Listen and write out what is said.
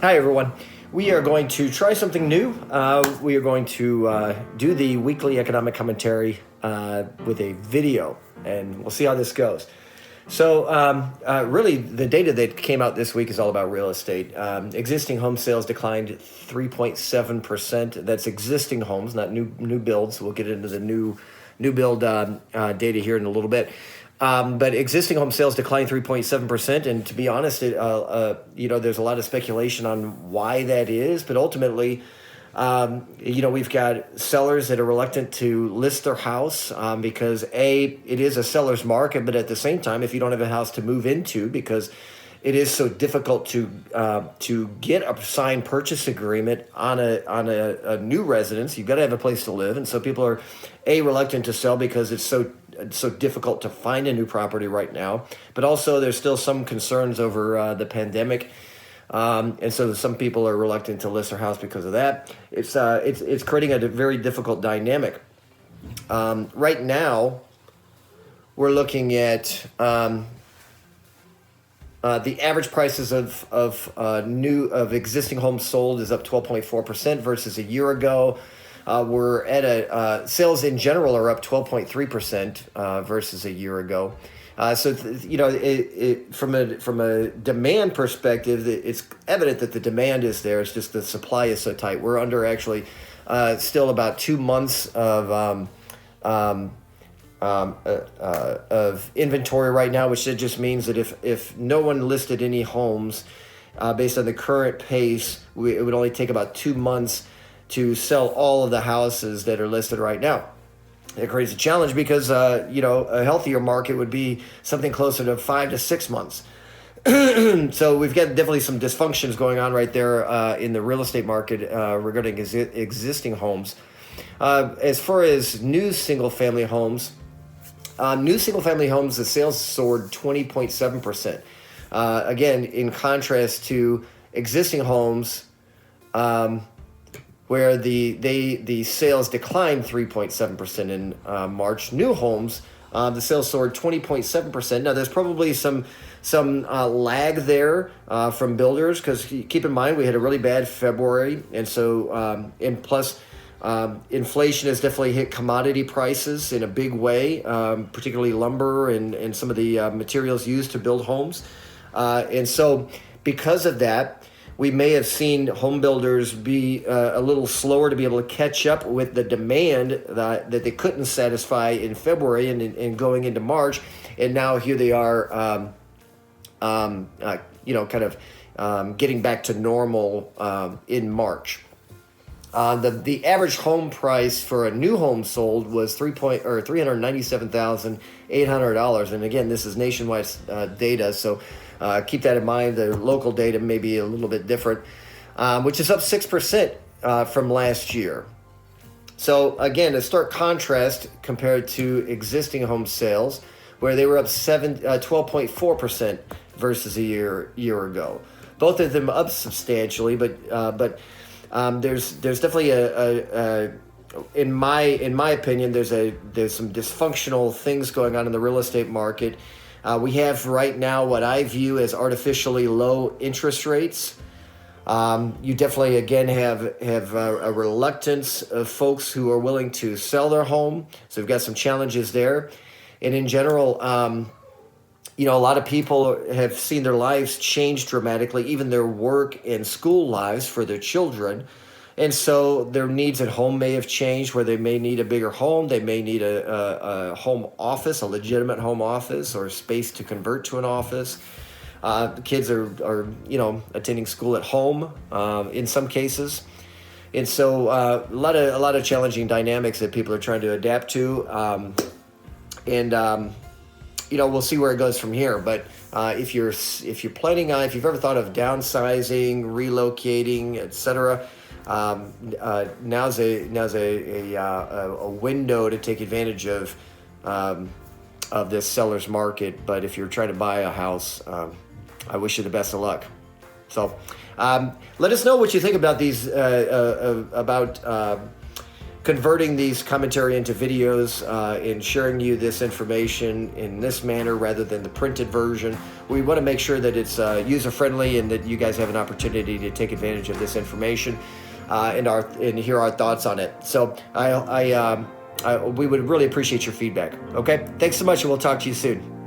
Hi, everyone. We are going to try something new. We are going to do the weekly economic commentary with a video, and we'll see how this goes. So, really, the data that came out this week is all about real estate. Existing home sales declined 3.7%. That's existing homes, not new builds. We'll get into the new build data here in a little bit. But existing home sales declined 3.7%, and to be honest, there's a lot of speculation on why that is. But ultimately, we've got sellers that are reluctant to list their house because it is a seller's market, but at the same time, if you don't have a house to move into, because it is so difficult to get a signed purchase agreement on a new residence, you've got to have a place to live, and so people are reluctant to sell because it's so difficult to find a new property right now. But also, there's still some concerns over the pandemic. And so some people are reluctant to list their house because of that. It's creating a very difficult dynamic. Right now, we're looking at the average prices of existing homes sold is up 12.4% versus a year ago. We're at sales in general are up 12.3% versus a year ago. From a demand perspective, it's evident that the demand is there. It's just the supply is so tight. We're under actually still about 2 months of inventory right now, which just means that if no one listed any homes based on the current pace, it would only take about 2 months to sell all of the houses that are listed right now. It creates a challenge because, a healthier market would be something closer to 5 to 6 months. So we've got definitely some dysfunctions going on right there in the real estate market regarding existing homes. As far as new single-family homes, the sales soared 20.7%. Again, in contrast to existing homes, where the sales declined 3.7% in March. New homes, the sales soared 20.7%. Now, there's probably some lag there from builders, because keep in mind we had a really bad February, and so and plus inflation has definitely hit commodity prices in a big way, particularly lumber and some of the materials used to build homes, and so because of that, we may have seen home builders be a little slower to be able to catch up with the demand that they couldn't satisfy in February and going into March. And now here they are, getting back to normal in March. The average home price for a new home sold was $397,800. And again, this is nationwide data, so keep that in mind. The local data may be a little bit different, which is up 6% from last year. So again, a stark contrast compared to existing home sales, where they were up 12.4% versus a year ago. Both of them up substantially, but there's definitely in my opinion, there's some dysfunctional things going on in the real estate market. We have right now what I view as artificially low interest rates. You definitely, again, have a reluctance of folks who are willing to sell their home. So we've got some challenges there. And in general, a lot of people have seen their lives change dramatically, even their work and school lives for their children. And so their needs at home may have changed, where they may need a bigger home. They may need a home office, a legitimate home office, or space to convert to an office. Kids are attending school at home in some cases. And so a lot of challenging dynamics that people are trying to adapt to. We'll see where it goes from here. But if you're planning on, if you've ever thought of downsizing, relocating, etc., now's a window to take advantage of this seller's market. But if you're trying to buy a house, I wish you the best of luck. So let us know what you think about these converting these commentary into videos and sharing you this information in this manner rather than the printed version. We want to make sure that it's user-friendly and that you guys have an opportunity to take advantage of this information and hear our thoughts on it. So we would really appreciate your feedback. Okay, thanks so much, and we'll talk to you soon.